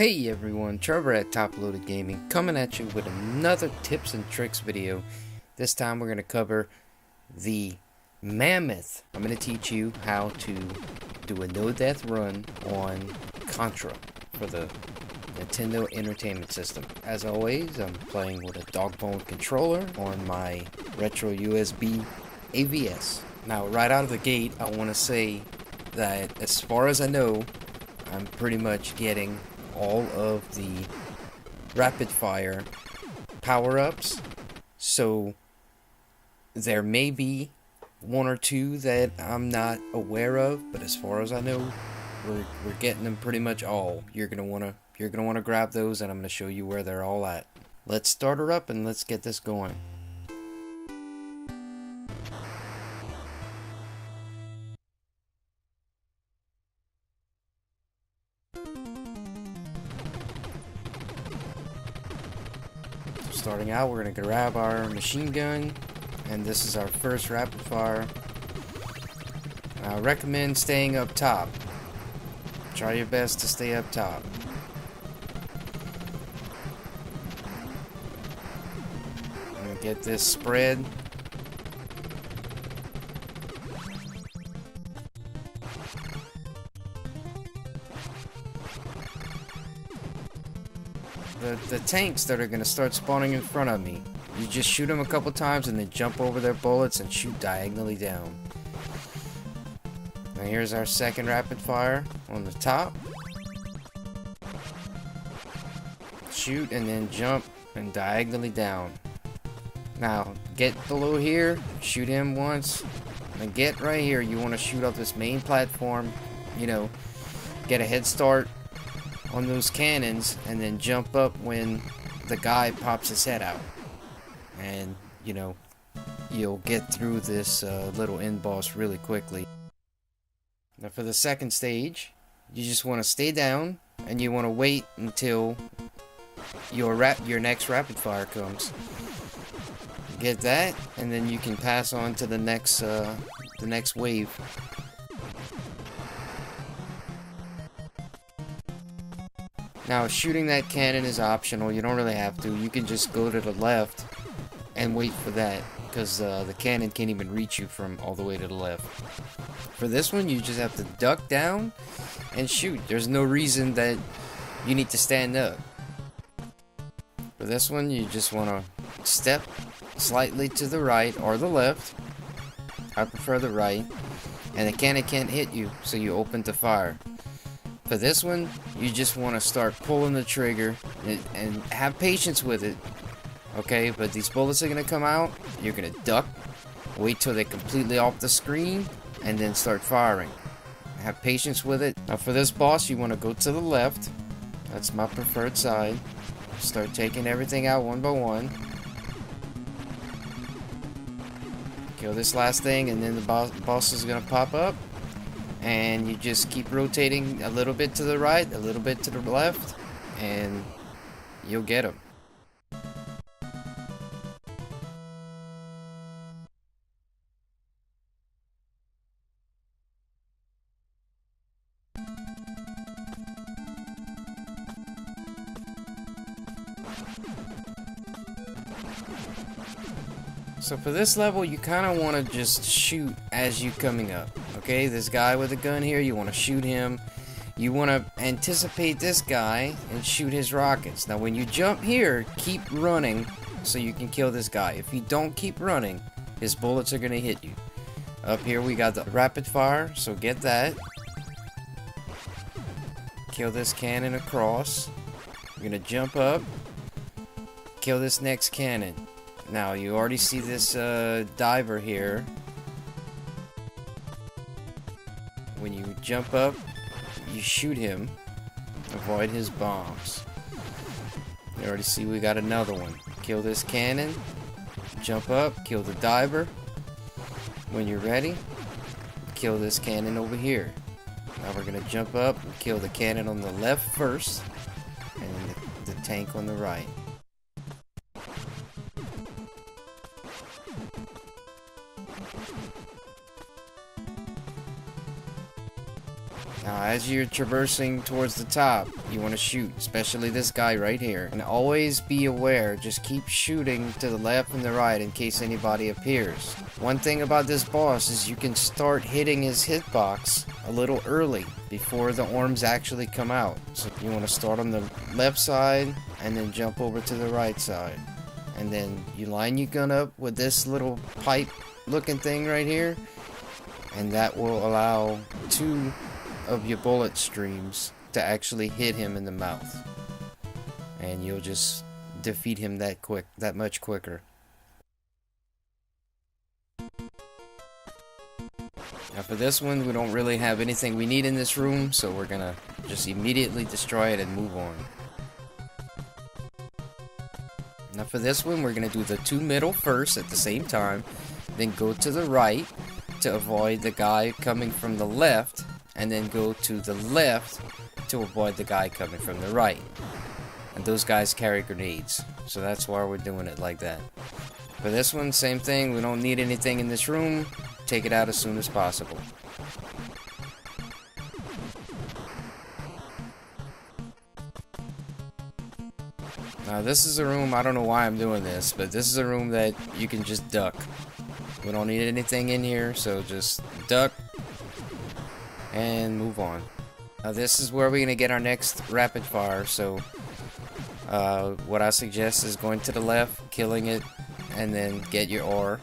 Hey everyone, Trevor at Toploaded Gaming coming at you with another tips and tricks video. This time we're going to cover the Mammoth. I'm going to teach you how to do a no-death run on Contra for the Nintendo Entertainment System. As always, I'm playing with a dog-bone controller on my retro USB AVS. Now right out of the gate, I want to say that as far as I know, I'm pretty much getting all of the rapid fire power-ups, so there may be one or two that I'm not aware of, but as far as I know, we're getting them pretty much all. You're gonna wanna grab those, and I'm gonna show you where they're all at. Let's start her up and let's get this going. Starting out, we're going to grab our machine gun, and this is our first rapid fire. I recommend staying up top. Try your best to stay up top. I'm going to get this spread. The tanks that are going to start spawning in front of me, you just shoot them a couple times and then jump over their bullets and shoot diagonally down. Now here's our second rapid fire on the top. Shoot and then jump and diagonally down. Now get below here, shoot him once, and get right here. You want to shoot up this main platform, you know, get a head start on those cannons, and then jump up when the guy pops his head out, and you know, you'll get through this little end boss really quickly. Now for the second stage, you just want to stay down and you want to wait until your next rapid fire comes. Get that, and then you can pass on to the next wave. Now, shooting that cannon is optional. You don't really have to. You can just go to the left and wait for that, because the cannon can't even reach you from all the way to the left. For this one, you just have to duck down and shoot. There's no reason that you need to stand up. For this one, you just want to step slightly to the right or the left. I prefer the right. And the cannon can't hit you, so you open to fire. For this one, you just want to start pulling the trigger and have patience with it, okay? But these bullets are going to come out, you're going to duck, wait till they're completely off the screen, and then start firing. Have patience with it. Now for this boss, you want to go to the left. That's my preferred side. Start taking everything out one by one. Kill this last thing, and then the boss is going to pop up. And you just keep rotating a little bit to the right, a little bit to the left, and you'll get them. So for this level, you kind of want to just shoot as you coming up. Okay, this guy with a gun here, you want to shoot him. You want to anticipate this guy and shoot his rockets. Now when you jump here, keep running so you can kill this guy. If you don't keep running, his bullets are going to hit you. Up here we got the rapid fire, so get that. Kill this cannon across. You're going to jump up. Kill this next cannon. Now, you already see this diver here. When you jump up, you shoot him. Avoid his bombs. You already see we got another one. Kill this cannon. Jump up, kill the diver. When you're ready, kill this cannon over here. Now we're going to jump up and kill the cannon on the left first, and the tank on the right. Now, as you're traversing towards the top, you want to shoot, especially this guy right here. And always be aware, just keep shooting to the left and the right in case anybody appears. One thing about this boss is you can start hitting his hitbox a little early, before the orbs actually come out. So you want to start on the left side, and then jump over to the right side. And then you line your gun up with this little pipe looking thing right here, and that will allow 2 of your bullet streams to actually hit him in the mouth, and you'll just defeat him that much quicker. Now for this one, we don't really have anything we need in this room, so we're gonna just immediately destroy it and move on. Now for this one, we're gonna do the 2 middle first at the same time, then go to the right to avoid the guy coming from the left, and then go to the left to avoid the guy coming from the right. And those guys carry grenades, so that's why we're doing it like that. For this one, same thing, we don't need anything in this room, take it out as soon as possible. Now this is a room, I don't know why I'm doing this, but this is a room that you can just duck. We don't need anything in here, so just duck and move on. Now this is where we're gonna get our next rapid fire, so what I suggest is going to the left, killing it, and then get your R,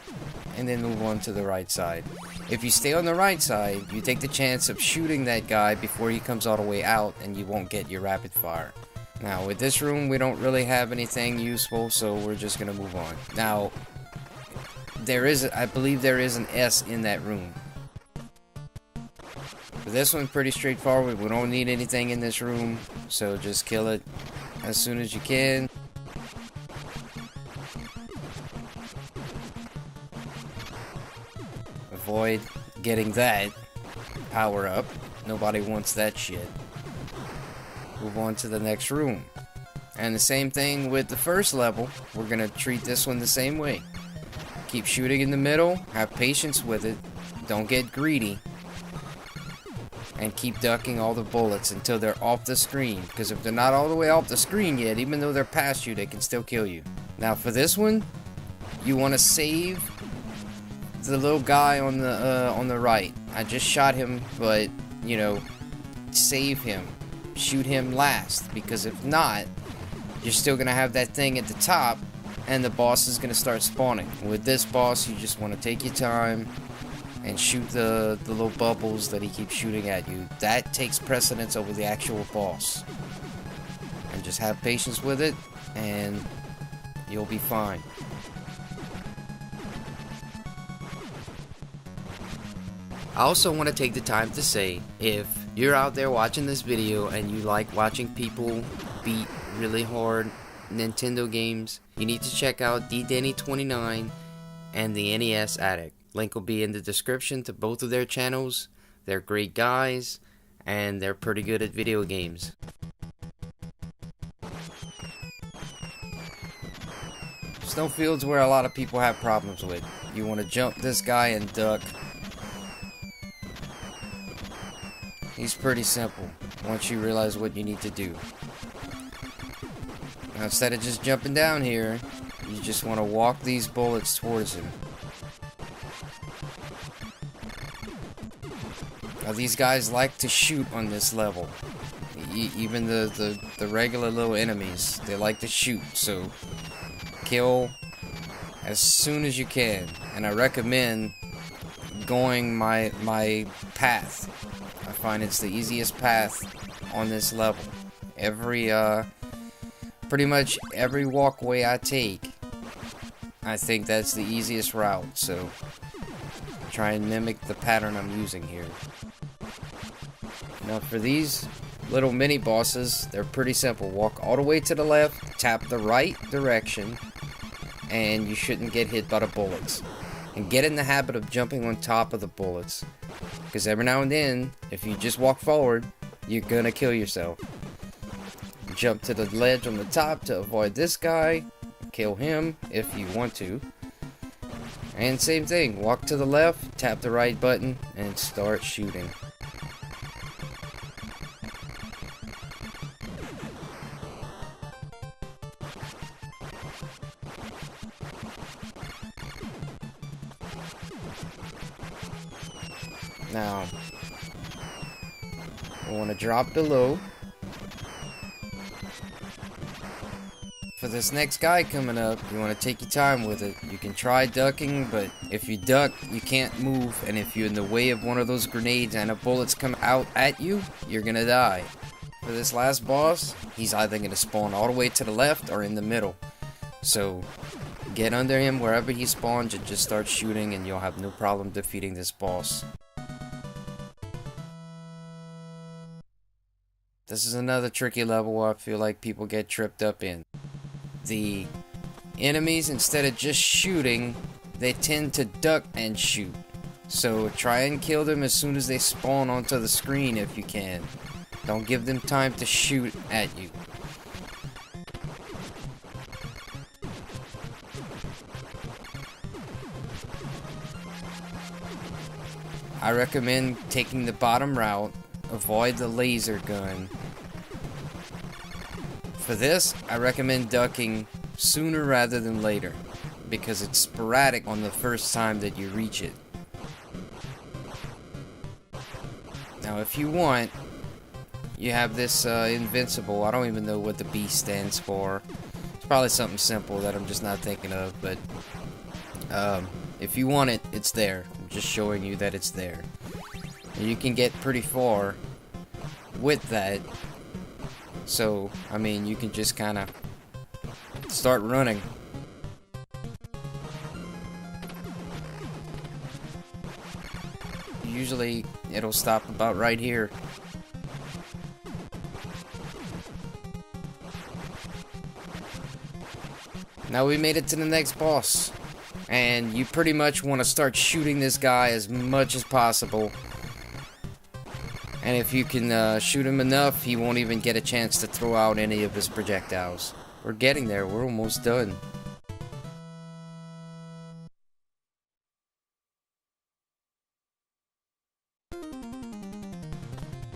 and then move on to the right side. If you stay on the right side, you take the chance of shooting that guy before he comes all the way out, and you won't get your rapid fire. Now with this room, we don't really have anything useful, so we're just gonna move on. Now I believe there is an S in that room. But this one's pretty straightforward. We don't need anything in this room, so just kill it as soon as you can. Avoid getting that power up. Nobody wants that shit. Move on to the next room. And the same thing with the first level. We're gonna treat this one the same way. Keep shooting in the middle, have patience with it, don't get greedy, and keep ducking all the bullets until they're off the screen, because if they're not all the way off the screen yet, even though they're past you, they can still kill you. Now for this one, you want to save the little guy on the right. I just shot him, but you know, save him, shoot him last, because if not, you're still gonna have that thing at the top, and the boss is going to start spawning. With this boss, you just want to take your time and shoot the little bubbles that he keeps shooting at you. That takes precedence over the actual boss. And just have patience with it, and you'll be fine. I also want to take the time to say, if you're out there watching this video and you like watching people beat really hard Nintendo games, you need to check out DDenny29 and the NES Addict. Link will be in the description to both of their channels. They're great guys, and they're pretty good at video games. Snowfield's where a lot of people have problems with. You want to jump this guy and duck. He's pretty simple once you realize what you need to do. Now, instead of just jumping down here, you just want to walk these bullets towards him. Now these guys like to shoot on this level. Even the regular little enemies, they like to shoot, so kill as soon as you can. And I recommend going my path. I find it's the easiest path on this level. Pretty much every walkway I take, I think that's the easiest route, so try and mimic the pattern I'm using here. Now for these little mini bosses, they're pretty simple. Walk all the way to the left, tap the right direction, and you shouldn't get hit by the bullets. And get in the habit of jumping on top of the bullets, because every now and then, if you just walk forward, you're gonna kill yourself. Jump to the ledge on the top to avoid this guy, kill him if you want to, and same thing, walk to the left, tap the right button, and start shooting. Now, I want to drop below. For this next guy coming up, you want to take your time with it. You can try ducking, but if you duck, you can't move, and if you're in the way of one of those grenades and a bullet's come out at you, you're gonna die. For this last boss, he's either gonna spawn all the way to the left or in the middle. So, get under him wherever he spawns and just start shooting, and you'll have no problem defeating this boss. This is another tricky level I feel like people get tripped up in. The enemies, instead of just shooting, they tend to duck and shoot. So try and kill them as soon as they spawn onto the screen if you can. Don't give them time to shoot at you. I recommend taking the bottom route. Avoid the laser gun. For this, I recommend ducking sooner rather than later, because it's sporadic on the first time that you reach it. Now if you want, you have this invincible. I don't even know what the B stands for. It's probably something simple that I'm just not thinking of, but if you want it, it's there. I'm just showing you that it's there. And you can get pretty far with that. So, I mean, you can just kind of start running. Usually, it'll stop about right here. Now we made it to the next boss. And you pretty much want to start shooting this guy as much as possible. And if you can shoot him enough, he won't even get a chance to throw out any of his projectiles. We're getting there. We're almost done.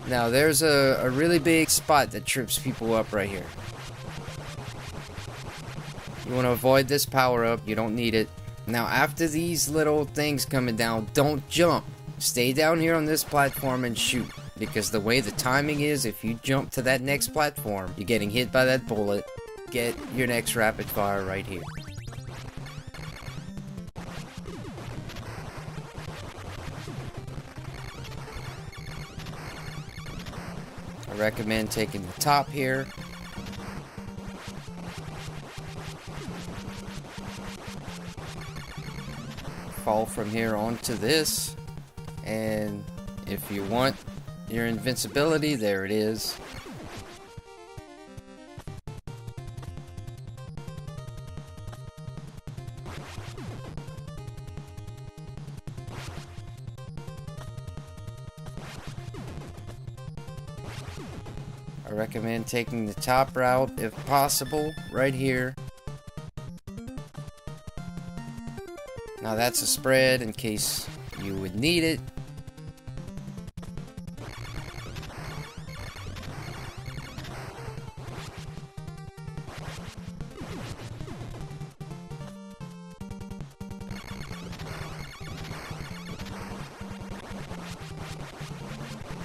Now, there's a really big spot that trips people up right here. You want to avoid this power-up. You don't need it. Now, after these little things coming down, don't jump. Stay down here on this platform and shoot. Because the way the timing is, if you jump to that next platform, you're getting hit by that bullet. Get your next rapid fire right here. I recommend taking the top here. Fall from here onto this. And if you want your invincibility, there it is. I recommend taking the top route if possible, right here. Now that's a spread in case you would need it.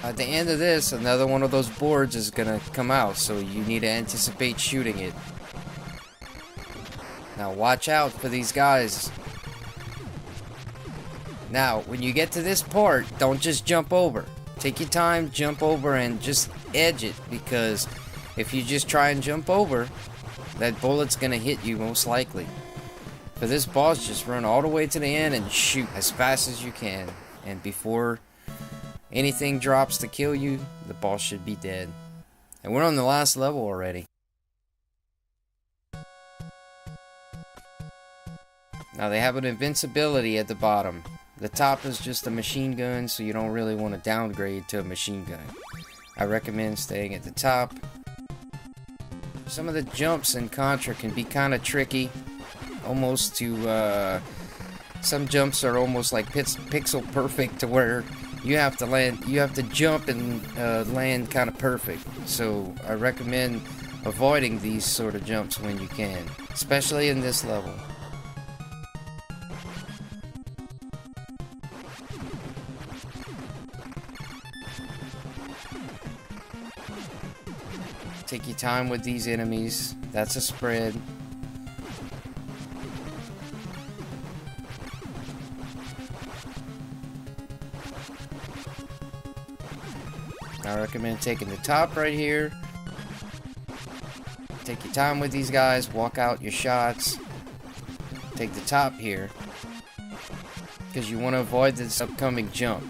At the end of this, another one of those boards is gonna come out, so you need to anticipate shooting it. Now watch out for these guys. Now, when you get to this part, don't just jump over. Take your time, jump over, and just edge it, because if you just try and jump over, that bullet's gonna hit you most likely. For this boss, just run all the way to the end and shoot as fast as you can. And before anything drops to kill you, the boss should be dead. And we're on the last level already. Now they have an invincibility at the bottom. The top is just a machine gun, so you don't really want to downgrade to a machine gun. I recommend staying at the top. Some of the jumps in Contra can be kind of tricky. Almost to, some jumps are almost like pixel perfect, to where you have to land, you have to jump and land kind of perfect. So I recommend avoiding these sort of jumps when you can, especially in this level. Take your time with these enemies. That's a spread. I recommend taking the top right here. Take your time with these guys. Walk out your shots. Take the top here, because you want to avoid this upcoming jump.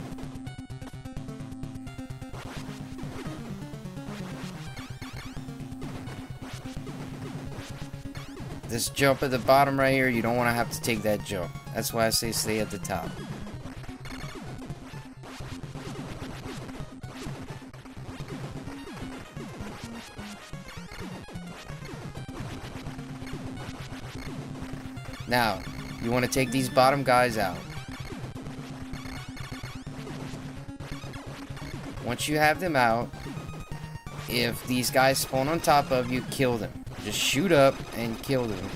This jump at the bottom right here, you don't want to have to take that jump. That's why I say stay at the top. Now, you want to take these bottom guys out. Once you have them out, if these guys spawn on top of you, kill them. Just shoot up and kill them.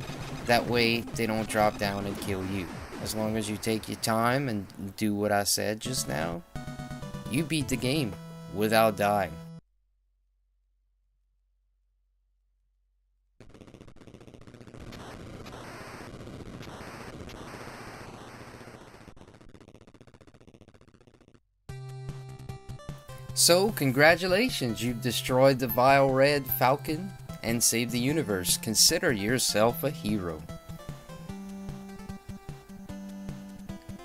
That way, they don't drop down and kill you. As long as you take your time and do what I said just now, you beat the game without dying. So, congratulations, you've destroyed the vile red falcon and saved the universe. Consider yourself a hero.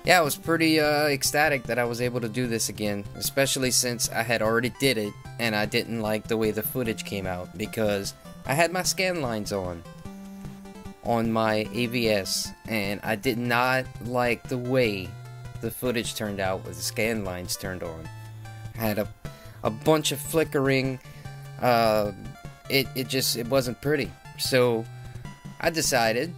Yeah, I was pretty ecstatic that I was able to do this again, especially since I had already did it and I didn't like the way the footage came out because I had my scan lines on my AVS and I did not like the way the footage turned out with the scan lines turned on. I had a bunch of flickering. It wasn't pretty. So I decided,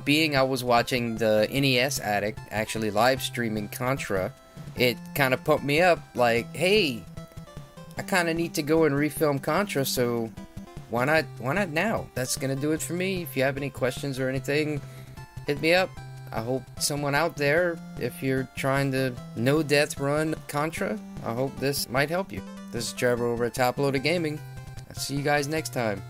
being I was watching the NES Addict actually live streaming Contra, it kind of pumped me up like, hey, I kind of need to go and refilm Contra, so why not now? That's gonna do it for me. If you have any questions or anything, hit me up. I hope someone out there, if you're trying to no-death run Contra, I hope this might help you. This is Trevor over at Toploaded Gaming. I'll see you guys next time.